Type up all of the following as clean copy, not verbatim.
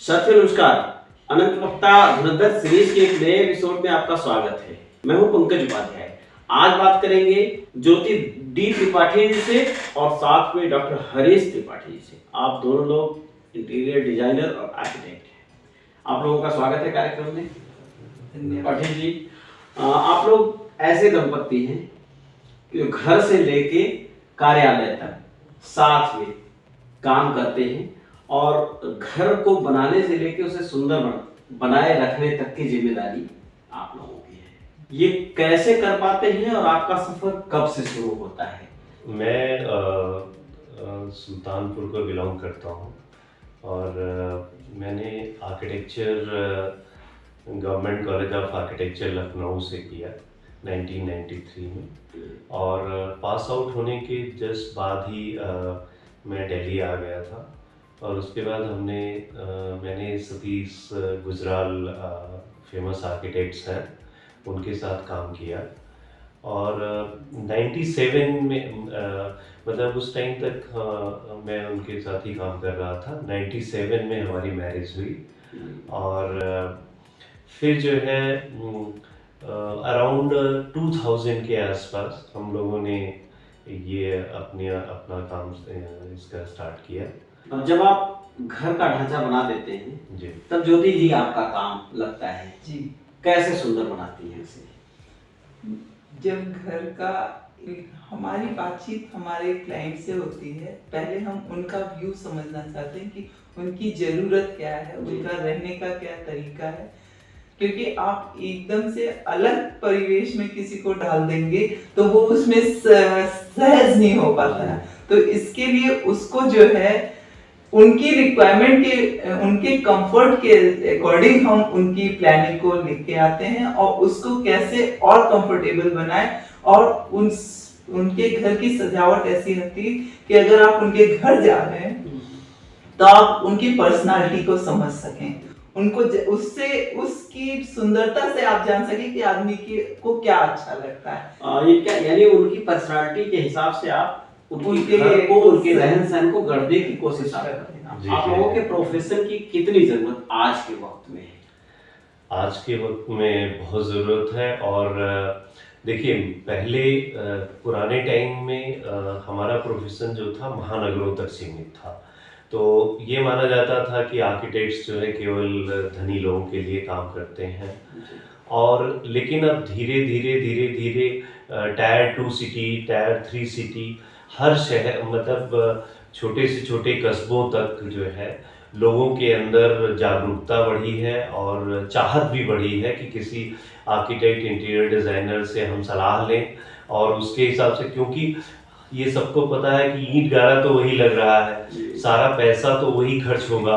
साथियों नमस्कार। अनंत वक्ता धुरंधर सीरीज के एक नए एपिसोड में आपका स्वागत है। मैं हूं पंकज उपाध्याय। आज बात करेंगे ज्योति डी त्रिपाठी जी से और साथ में डॉक्टर हरीश त्रिपाठी जी से। आप दोनों लोग इंटीरियर डिजाइनर और आर्किटेक्ट हैं। आप लोगों का स्वागत है कार्यक्रम में। त्रिपाठी जी, आप लोग ऐसे दंपत्ति हैं कि घर से लेके कार्यालय तक साथ में काम करते हैं और घर को बनाने से लेकर उसे सुंदर बनाए रखने तक की जिम्मेदारी आप लोगों की है। ये कैसे कर पाते हैं और आपका सफर कब से शुरू होता है? मैं सुल्तानपुर को बिलोंग करता हूँ और मैंने architecture government college of architecture Lucknow से किया 1993 में और पास आउट होने के जस्ट बाद ही मैं दिल्ली आ गया था और उसके बाद मैंने सतीश गुजराल फेमस आर्किटेक्ट्स हैं उनके साथ काम किया और 97 में मतलब उस टाइम तक मैं उनके साथ ही काम कर रहा था। 97 में हमारी मैरिज हुई और फिर जो है अराउंड 2000 के आसपास हम लोगों ने ये अपना काम इसका स्टार्ट किया। जब आप घर का ढांचा बना देते हैं जी, तब ज्योति जी आपका काम लगता है जी। कैसे सुंदर बनाती हैं इसे? जब घर का हमारी बातचीत हमारे क्लाइंट से होती है, पहले हम उनका व्यू समझना चाहते हैं कि उनकी ज़रूरत क्या है, उनका रहने का क्या तरीका है, क्योंकि आप एकदम से अलग परिवेश में किसी को डाल देंगे तो वो उसमें सहज नहीं हो पाता है। तो इसके लिए उसको जो है उनकी रिक्वायरमेंट के उनके कंफर्ट के अकॉर्डिंग हम उनकी प्लानिंग को लिख के आते हैं और उसको कैसे और कंफर्टेबल बनाएं और उनके घर की सजावट ऐसी होती है कि अगर आप उनके घर जा रहे हैं तो आप उनकी पर्सनालिटी को समझ सकें, उनको उससे उसकी सुंदरता से आप जान सकें कि आदमी को क्या अच्छा लगता है। ये क्या यानी उनकी पर्सनालिटी के हिसाब से आप उनके रहन सहन को गढ़ने की कोशिश करते हैं। आप लोगों के प्रोफेशन की कितनी जरूरत आज के वक्त में है? आज के वक्त में बहुत ज़रूरत है और देखिए पहले पुराने टाइम में हमारा प्रोफेशन जो था महानगरों तक सीमित था। तो ये माना जाता था कि आर्किटेक्ट्स जो है केवल धनी लोगों के लिए काम करते हैं और लेकिन अब धीरे धीरे टायर 2 सिटी, टायर 3 सिटी, हर शहर मतलब छोटे से छोटे कस्बों तक जो है लोगों के अंदर जागरूकता बढ़ी है और चाहत भी बढ़ी है कि किसी आर्किटेक्ट इंटीरियर डिज़ाइनर से हम सलाह लें और उसके हिसाब से, क्योंकि ये सबको पता है कि ईंट गारा तो वही लग रहा है, सारा पैसा तो वही खर्च होगा।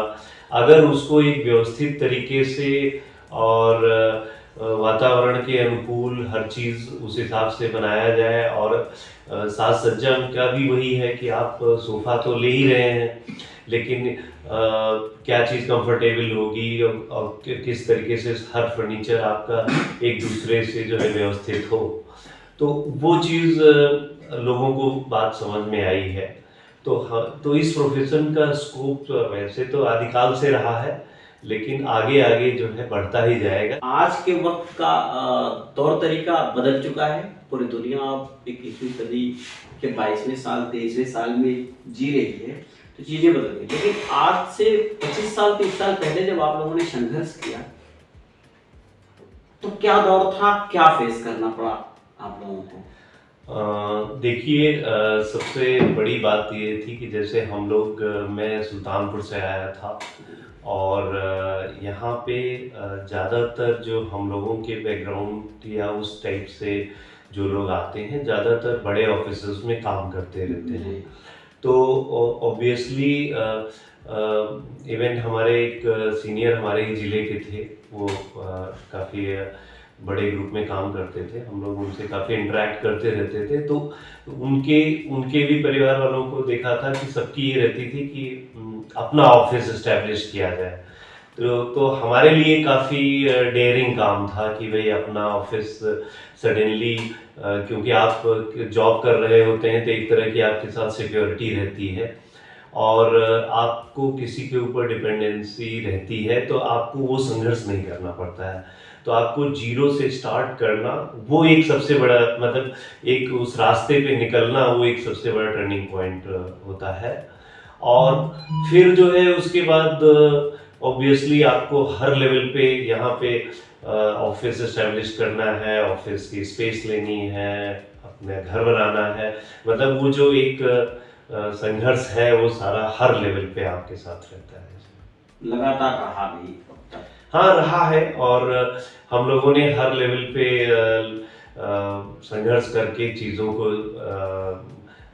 अगर उसको एक व्यवस्थित तरीके से और वातावरण के अनुकूल हर चीज़ उस हिसाब से बनाया जाए और साज सज्जा का भी वही है कि आप सोफ़ा तो ले ही रहे हैं लेकिन क्या चीज़ कंफर्टेबल होगी और किस तरीके से हर फर्नीचर आपका एक दूसरे से जो है व्यवस्थित हो, तो वो चीज़ लोगों को बात समझ में आई है। तो इस प्रोफेशन का स्कोप वैसे तो आदिकाल से रहा है लेकिन आगे जो है बढ़ता ही जाएगा। आज के वक्त का तौर तरीका बदल चुका है। पूरी दुनिया अब 21वीं सदी के 22वें साल 23वें साल में जी रही है, तो चीजें बदल गई। लेकिन आज से 25 साल 30 साल पहले जब आप लोगों ने संघर्ष किया तो क्या दौर था, क्या फेस करना पड़ा आप लोगों को? देखिए सबसे बड़ी बात ये थी कि जैसे हम लोग मैं सुल्तानपुर से आया था और यहाँ पे ज़्यादातर जो हम लोगों के बैकग्राउंड या उस टाइप से जो लोग आते हैं ज़्यादातर बड़े ऑफिसेस में काम करते रहते हैं। तो ऑब्वियसली इवन हमारे एक सीनियर हमारे ही ज़िले के थे, वो काफ़ी बड़े ग्रुप में काम करते थे, हम लोग उनसे काफ़ी इंटरेक्ट करते रहते थे। तो उनके भी परिवार वालों को देखा था कि सबकी ये रहती थी कि अपना ऑफिस इस्टेब्लिश किया जाए। तो हमारे लिए काफ़ी डेयरिंग काम था कि भाई अपना ऑफिस सडनली, क्योंकि आप जॉब कर रहे होते हैं तो एक तरह की आपके साथ सिक्योरिटी रहती है और आपको किसी के ऊपर डिपेंडेंसी रहती है तो आपको वो संघर्ष नहीं करना पड़ता है। तो आपको जीरो से स्टार्ट करना वो एक सबसे बड़ा मतलब एक उस रास्ते पे निकलना वो एक सबसे बड़ा टर्निंग पॉइंट होता है। और फिर जो है उसके बाद ऑब्वियसली आपको हर लेवल पे यहाँ पे ऑफिस एस्टेब्लिश करना है, ऑफिस की स्पेस लेनी है, अपने घर बनाना है, मतलब वो जो एक संघर्ष है वो सारा हर लेवल पे आपके साथ रहता है। लगातार रहा भी अब तक? हाँ रहा है, और हम लोगों ने हर लेवल पे संघर्ष करके चीज़ों को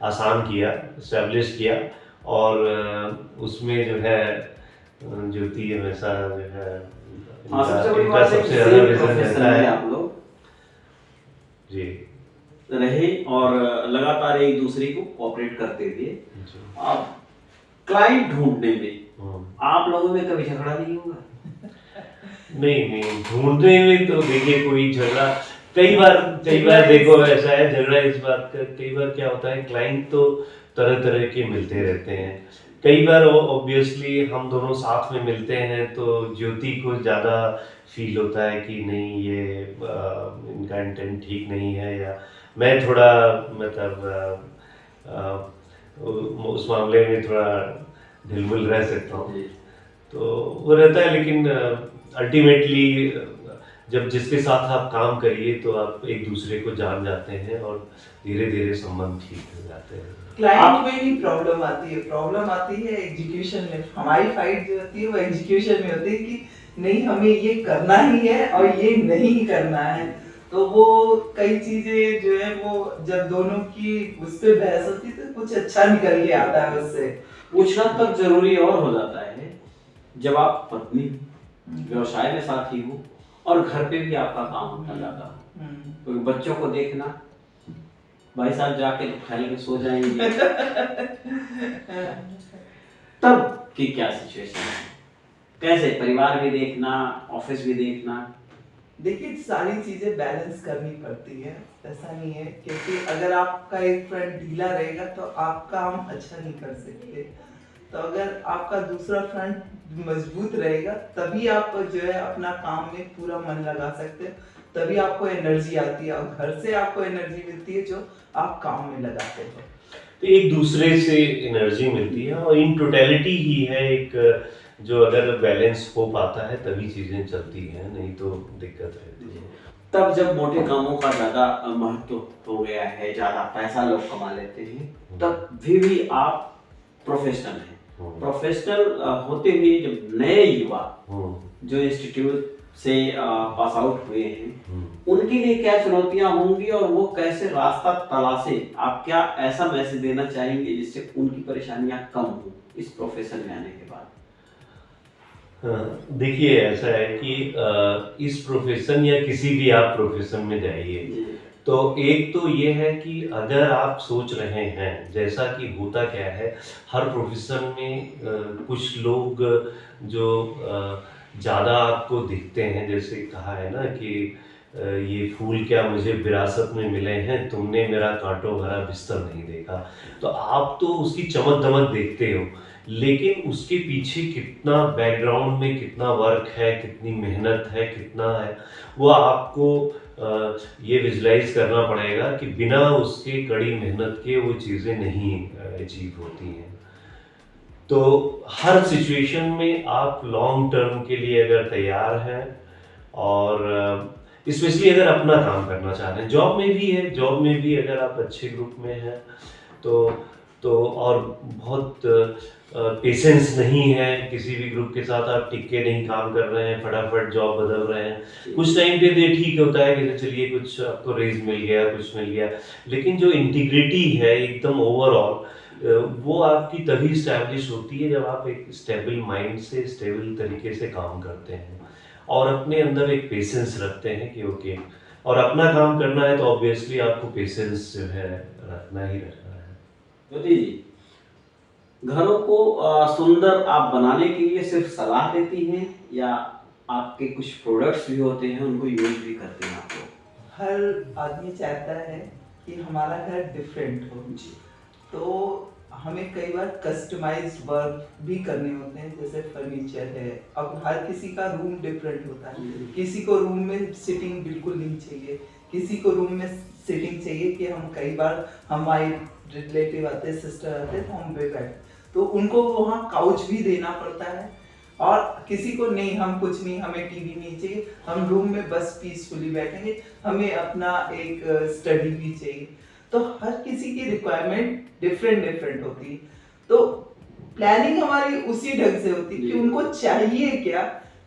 आसान किया, एस्टेब्लिश किया, और उसमें जो है ज्योति हमेशा जो है हाँ, सबसे बड़ी इनका बात है कि सबसे ज़्यादा सेम विजन प्रोफेशन रहता में है आप लोग जी। रहे और लगातार एक दूसरे को कोऑपरेट करते हुए। जी। अब क्लाइंट ढूंढने में हम्म। आप लोगों में कभी झगड़ा नहीं होगा? नहीं, ढूंढने में तो देखिए कोई झगड़ा कई बार देखो ऐसा है, झगड़ा इस बात का कई बार क्या होता है, क्लाइंट तो तरह तरह के मिलते रहते हैं। कई बार ऑब्वियसली हम दोनों साथ में मिलते हैं तो ज्योति को ज़्यादा फील होता है कि नहीं ये इनका इंटेंट ठीक नहीं है, या मैं थोड़ा मतलब उस मामले में थोड़ा ढिलमुल रह सकता हूँ, तो वो रहता है। लेकिन अल्टीमेटली जब जिसके साथ आप काम करिए तो आप एक दूसरे को जान जाते हैं और धीरे धीरे संबंध ठीक हो जाते हैं। क्लाइंट में नहीं प्रॉब्लम आती है, प्रॉब्लम आती है एग्जीक्यूशन में। हमारी फाइट जो होती है वो एग्जीक्यूशन में होती है कि नहीं हमें ये करना ही है और ये नहीं करना है। तो वो कई चीजें जो है वो जब दोनों की उस पे बहस होती है तो कुछ अच्छा निकल के आता है उससे। पूछना तब जरूरी और हो जाता है जब आप पत्नी व्यवसाय में साथ ही हो और घर पे भी आपका काम होता जाता हो, तो बच्चों को देखना, भाई साहब जाके खाने के सो जाएंगे तब की क्या सिचुएशन है? कैसे परिवार भी देखना, ऑफिस भी देखना? देखिए सारी चीजें बैलेंस करनी पड़ती है, ऐसा नहीं है, क्योंकि अगर आपका एक फ्रंट ढीला रहेगा तो आप काम अच्छा नहीं कर सकते। तो अगर आपका दूसरा फ्रंट मजबूत रहेगा तभी आप जो है अपना काम में पूरा मन लगा सकते हैं, तभी आपको एनर्जी आती है और घर से आपको एनर्जी मिलती है जो आप काम में लगाते हो। तो एक दूसरे से एनर्जी मिलती है और इन टोटलिटी ही है एक जो अगर बैलेंस हो पाता है तभी चीजें चलती हैं, नहीं तो दिक्कत रहती है। तब जब मोटे कामों का ज्यादा महत्व हो गया है, ज्यादा पैसा लोग कमा लेते हैं, तब भी आप प्रोफेशनल हैं। प्रोफेशनल होते हुए जब नए युवा जो इंस्टीट्यूट से पास आउट हुए हैं उनके लिए क्या चुनौतियां होंगी और वो कैसे रास्ता तलाशे? आप क्या ऐसा मैसेज देना चाहेंगे जिससे उनकी परेशानियां कम हो इस प्रोफेशन में आने के बाद? देखिए ऐसा है कि इस प्रोफेशन या किसी भी आप प्रोफेशन में जाइए तो एक तो ये है कि अगर आप सोच रहे हैं, जैसा कि होता क्या है हर प्रोफेशन में कुछ लोग जो ज़्यादा आपको दिखते हैं, जैसे कहा है ना कि ये फूल क्या मुझे विरासत में मिले हैं, तुमने मेरा कांटों भरा बिस्तर नहीं देखा। तो आप तो उसकी चमक दमक देखते हो, लेकिन उसके पीछे कितना बैकग्राउंड में कितना वर्क है, कितनी मेहनत है, कितना है, वो आपको ये विजुलाइज करना पड़ेगा कि बिना उसके कड़ी मेहनत के वो चीज़ें नहीं अचीव होती हैं। तो हर सिचुएशन में आप लॉन्ग टर्म के लिए अगर तैयार हैं और स्पेशली अगर अपना काम करना चाह रहे हैं, जॉब में भी है, जॉब में भी अगर आप अच्छे ग्रुप में हैं तो और बहुत पेशेंस नहीं है, किसी भी ग्रुप के साथ आप टिक के नहीं काम कर रहे हैं, फटाफट जॉब बदल रहे हैं, कुछ टाइम पे ये ठीक होता है कि चलिए कुछ आपको रेज मिल गया, कुछ मिल गया, लेकिन जो इंटीग्रिटी है एकदम ओवरऑल वो आपकी तभी स्टैब्लिश होती है जब आप एक स्टेबल माइंड से स्टेबल तरीके से काम करते हैं और अपने अंदर एक पेशेंस रखते हैं कि ओके, और अपना काम करना है तो ऑब्वियसली आपको पेशेंस जो है रखना ही रखना है। ज्योति जी, घरों को सुंदर आप बनाने के लिए सिर्फ सलाह देती हैं या आपके कुछ प्रोडक्ट्स भी होते हैं उनको यूज भी करते हैं आप लोग? हर आदमी चाहता है कि हमारा घर डिफरेंट हो, तो हमें कई बार कस्टमाइज्ड वर्क भी करने होते हैं, जैसे फर्नीचर है। अब हर किसी का रूम डिफरेंट होता है, किसी को रूम में सिटिंग बिल्कुल नहीं चाहिए, किसी को रूम में सिटिंग चाहिए कि हम कई बार हमारे रिलेटिव आते, सिस्टर आते तो हम पे बैठ, तो उनको वहाँ काउच भी देना पड़ता है। और किसी को नहीं, हम कुछ नहीं, हमें टीवी नहीं चाहिए, हम रूम में बस पीसफुली बैठेंगे, हमें अपना एक स्टडी भी चाहिए। तो हर किसी की रिक्वायरमेंट डिफरेंट होती है। तो प्लानिंग हमारी उसी ढंग से होती है कि उनको चाहिए क्या,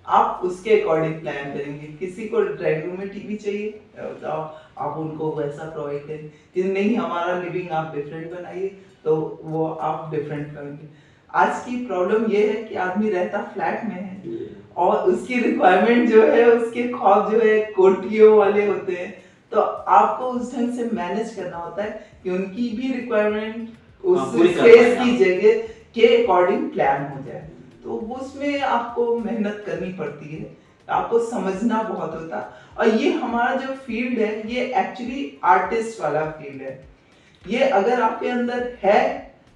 आप उसके अकॉर्डिंग प्लान करेंगे। किसी को ड्राइंग रूम में टीवी चाहिए तो आप उनको वैसा प्रोवाइड करेंगे, कि नहीं हमारा लिविंग आप डिफरेंट बनाइए, तो वो आप डिफरेंट करेंगे। आज की प्रॉब्लम ये है कि आदमी रहता फ्लैट में है और उसकी रिक्वायरमेंट जो है, उसके ख्वाब जो है कोठरियों वाले होते हैं। तो आपको उस ढंग से मैनेज करना होता है कि उनकी भी रिक्वायरमेंट उस स्पेस की जगह के अकॉर्डिंग प्लान हो जाए। तो उसमें आपको मेहनत करनी पड़ती है, आपको समझना बहुत होता है। और ये हमारा जो फील्ड है, ये एक्चुअली आर्टिस्ट वाला फील्ड है। ये अगर आपके अंदर है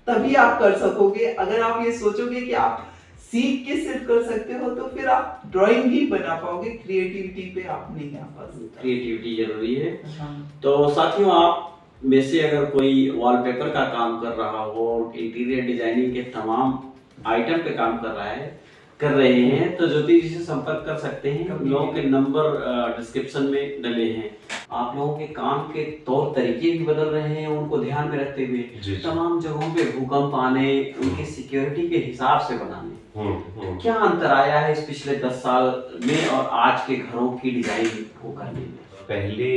तभी आप कर सकोगे। अगर आप ये सोचोगे कि आप सीख के सिर्फ कर सकते हो, तो फिर आप ड्राइंग ही बना पाओगे, क्रिएटिविटी पे आप नहीं आ पाओगे। क्रिएटिविटी जरूरी है। हाँ। तो साथियों, आप में से अगर कोई वॉलपेपर का काम कर रहा हो और इंटीरियर डिजाइनिंग के तमाम आइटम पे काम कर रहे हैं, तो ज्योति जी से संपर्क कर सकते हैं। उन लोगों के नंबर डिस्क्रिप्शन में डले हैं। आप लोगों के काम के तौर तरीके भी बदल रहे हैं, उनको ध्यान में रखते हुए तमाम जगहों पे भूकंप आने, उनकी सिक्योरिटी के हिसाब से बनाने। तो क्या अंतर आया है इस पिछले 10 साल में और आज के घरों की डिजाइन को करने में? पहले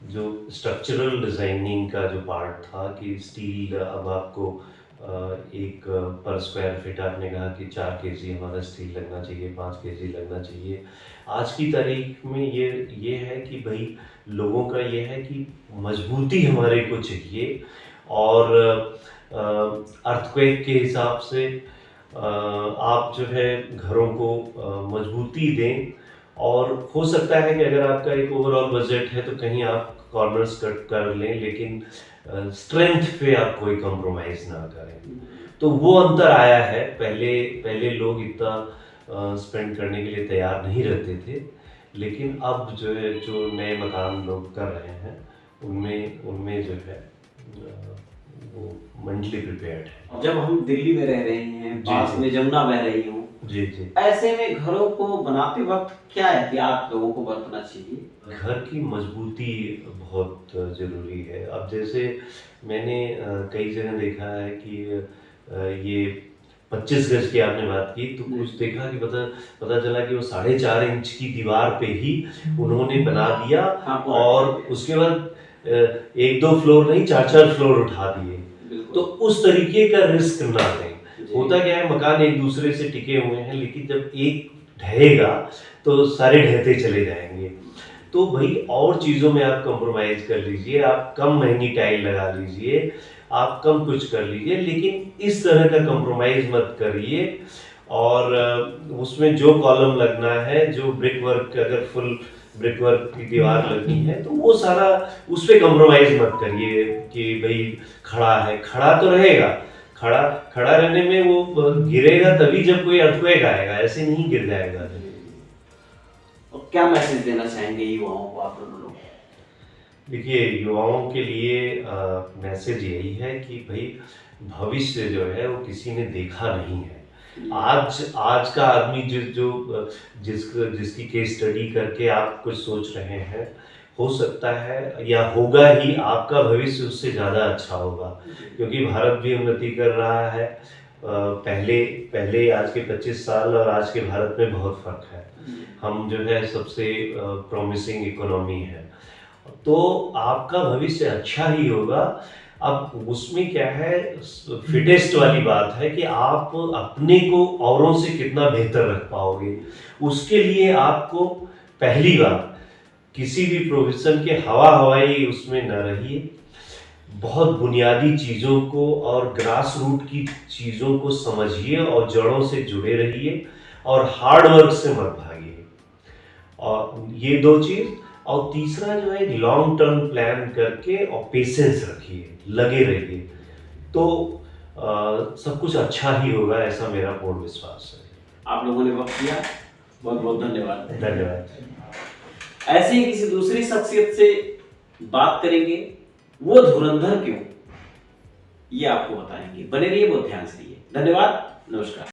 जो स्ट्रक्चरल डिजाइनिंग का जो पार्ट था कि स्टील, अब आपको एक पर स्क्वायर फीट आपने कहा कि 4 केजी हमारा स्टील लगना चाहिए, 5 केजी लगना चाहिए। आज की तारीख में ये है कि भाई लोगों का ये है कि मजबूती हमारे को चाहिए, और अर्थक्वेक के हिसाब से आप जो है घरों को मजबूती दें। और हो सकता है कि अगर आपका एक ओवरऑल बजट है तो कहीं आप कॉर्नर्स कट कर लें, लेकिन स्ट्रेंथ पे आप कोई कॉम्प्रोमाइज ना करें। तो वो अंतर आया है। पहले लोग इतना स्पेंड करने के लिए तैयार नहीं रहते थे, लेकिन अब जो है, जो नए मकान लोग कर रहे हैं उनमें जो है वो मेंटली प्रिपेयर्ड है। जब हम दिल्ली में रह रहे हैं, पास में जमुना बह रही हूँ, जी, ऐसे में घरों को बनाते वक्त क्या एहतियात लोगों को बरतना चाहिए? घर की मजबूती बहुत जरूरी है। अब जैसे मैंने कई जगह देखा है कि ये 25 गज की आपने बात की, तो कुछ देखा कि पता चला कि वो 4.5 इंच की दीवार पे ही उन्होंने बना दिया, और उसके बाद 1-2 फ्लोर नहीं 4-4 फ्लोर उठा दिए। तो उस तरीके का रिस्क ना लें। होता क्या है, मकान एक दूसरे से टिके हुए हैं, लेकिन जब एक ढहेगा तो सारे ढहते चले जाएंगे। तो भाई और चीज़ों में आप कॉम्प्रोमाइज कर लीजिए, आप कम महंगी टाइल लगा लीजिए, आप कम कुछ कर लीजिए, लेकिन इस तरह का कॉम्प्रोमाइज मत करिए। और उसमें जो कॉलम लगना है, जो ब्रिक वर्क, अगर फुल ब्रिक वर्क की दीवार लगनी है तो वो सारा उस पर कॉम्प्रोमाइज मत करिए कि भाई खड़ा तो रहेगा, खड़ा रहने में वो गिरेगा तभी जब कोई अर्थक्वेक आएगा, ऐसे नहीं गिर जाएगा। और क्या मैसेज देना चाहेंगे युवाओं को आप लोग? देखिए, युवाओं के लिए मैसेज यही है कि भाई भविष्य जो है वो किसी ने देखा नहीं है। आज का आदमी जिसकी केस स्टडी करके आप कुछ सोच रहे हैं, हो सकता है या होगा ही, आपका भविष्य उससे ज़्यादा अच्छा होगा, क्योंकि भारत भी उन्नति कर रहा है। पहले आज के 25 साल और आज के भारत में बहुत फर्क है। हम जो है सबसे प्रॉमिसिंग इकोनॉमी है, तो आपका भविष्य अच्छा ही होगा। अब उसमें क्या है, फिटेस्ट वाली बात है कि आप अपने को औरों से कितना बेहतर रख पाओगे। उसके लिए आपको पहली बात, किसी भी प्रोफेशन के हवाई उसमें न रहिए। बहुत बुनियादी चीज़ों को और ग्रास रूट की चीज़ों को समझिए और जड़ों से जुड़े रहिए, और हार्ड वर्क से मत भागिए। और ये 2 चीज़, और तीसरा जो है लॉन्ग टर्म प्लान करके और पेशेंस रखिए, लगे रहिए, तो तो सब कुछ अच्छा ही होगा, ऐसा मेरा पूर्ण विश्वास है। आप लोगों ने वक्त दिया, बहुत बहुत धन्यवाद। धन्यवाद। ऐसे ही किसी दूसरी शख्सियत से बात करेंगे, वो धुरंधर क्यों, ये आपको बताएंगे। बने रहिए, बहुत ध्यान से रहिए। धन्यवाद, नमस्कार।